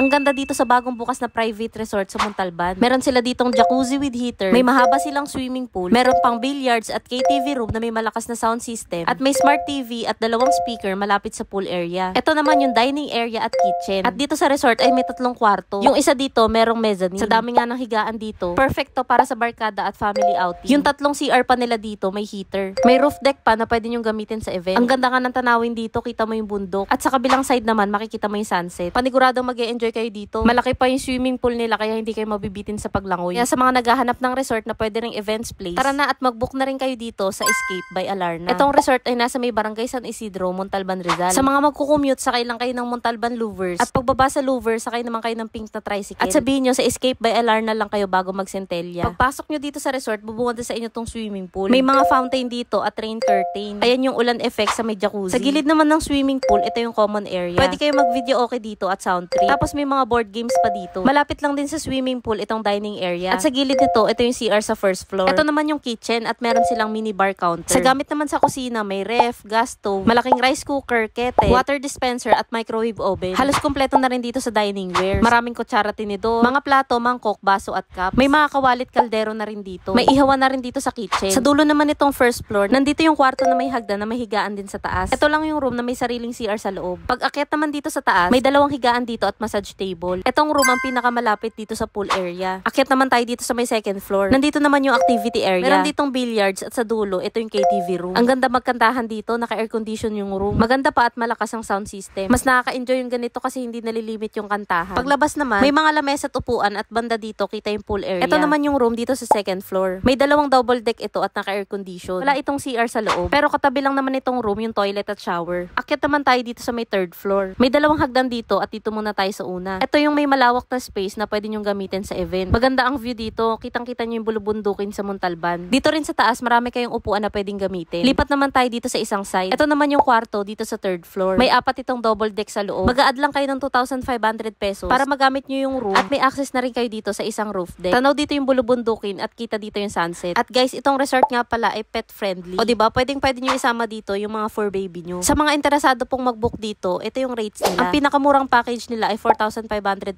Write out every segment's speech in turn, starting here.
Ang ganda dito sa bagong bukas na private resort sa Montalban. Meron sila ditong jacuzzi with heater, may mahaba silang swimming pool, meron pang billiards at KTV room na may malakas na sound system, at may smart TV at 2 speaker malapit sa pool area. Ito naman yung dining area at kitchen. At dito sa resort ay may 3 kwarto. Yung isa dito merong mezzanine. Sa dami nga ng higaan dito, perfect to para sa barkada at family outing. Yung 3 CR pa nila dito may heater. May roof deck pa na pwede nyong gamitin sa event. Ang ganda nga ng tanawin dito, kita mo yung bundok. At sa kabilang side naman makikita mo yung sunset. Paniguradong mag-e-enjoy kayo dito. Malaki pa yung swimming pool nila kaya hindi kayo mabibitin sa paglangoy. Kaya sa mga naghahanap ng resort na pwede ring events place, tara na at mag-book na rin kayo dito sa Escape by Alarna. Itong resort ay nasa may barangay San Isidro, Montalban, Rizal. Sa mga magkukommute, sakay lang kayo ng Montalban Louvers. At pagbaba sa Louvers, sakay naman kayo ng pink na tricycle. At sabihin nyo sa Escape by Alarna lang kayo bago mag-Centella. Pagpasok nyo dito sa resort, bubungad sa inyo tong swimming pool. May mga fountain dito at rain curtain. Ayan yung ulan effect sa may jacuzzi. Sa gilid naman ng swimming pool, ito yung common area. Pwede kayo mag-video okay dito at sound trip. Tapos may mga board games pa dito. Malapit lang din sa swimming pool itong dining area. At sa gilid nito, ito yung CR sa first floor. Ito naman yung kitchen at meron silang mini bar counter. Sa gamit naman sa kusina, may ref, gas stove, malaking rice cooker, kettle, water dispenser at microwave oven. Halos kumpleto na rin dito sa dining wares. Maraming kutsara, tinidor, mga plato, mangkok, baso at cups. May mga kawalit kaldero na rin dito. May ihawan na rin dito sa kitchen. Sa dulo naman itong first floor, nandito yung kwarto na may hagdan na may higaan din sa taas. Ito lang yung room na may sariling CR sa loob. Pag akyat naman dito sa taas, may 2 higaan dito at massage table. Itong room ang pinakamalapit dito sa pool area. Akyat naman tayo dito sa may second floor. Nandito naman yung activity area. Meron ditong billiards at sa dulo, ito yung KTV room. Ang ganda magkantahan dito, naka-air condition yung room. Maganda pa at malakas ang sound system. Mas nakaka-enjoy yung ganito kasi hindi nalilimit yung kantahan. Paglabas naman, may mga lamesa at upuan at banda dito, kita yung pool area. Ito naman yung room dito sa second floor. May 2 double deck ito at naka-air condition. Wala itong CR sa loob. Pero katabi lang naman itong room yung toilet at shower. Akyat naman tayo dito sa may third floor. May 2 hagdan dito at dito muna tayo sa una. Ito yung may malawak na space na pwede nyong gamitin sa event. Maganda ang view dito. Kitang-kita nyo yung bulubundukin sa Montalban. Dito rin sa taas, marami kayong upuan na pwedeng gamitin. Lipat naman tayo dito sa isang side. Ito naman yung kwarto dito sa third floor. May 4 itong double deck sa loob. Mag-a-add lang kayo ng 2,500 pesos para magamit nyo yung room at may access na rin kayo dito sa isang roof deck. Tanaw dito yung bulubundukin at kita dito yung sunset. At guys, itong resort nga pala ay pet friendly. O diba, pwede nyo isama dito yung mga fur baby nyo. Sa mga interesado pong mag-book dito, ito yung rates nila. Ang pinakamurang package nila ay 4,500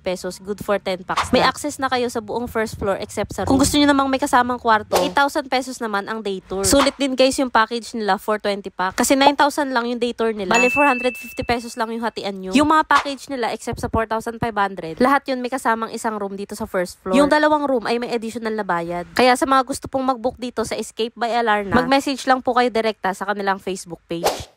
pesos, good for 10 packs. May access na kayo sa buong first floor except sa room. Kung gusto nyo namang may kasamang kwarto, 8,000 pesos naman ang day tour. Sulit din guys yung package nila for 20 pack. Kasi 9,000 lang yung day tour nila. Bale 450 pesos lang yung hatian nyo. Yung mga package nila except sa 4,500, lahat yun may kasamang isang room dito sa first floor. Yung 2 room ay may additional na bayad. Kaya sa mga gusto pong mag-book dito sa Escape by Alarna, mag-message lang po kayo direkta sa kanilang Facebook page.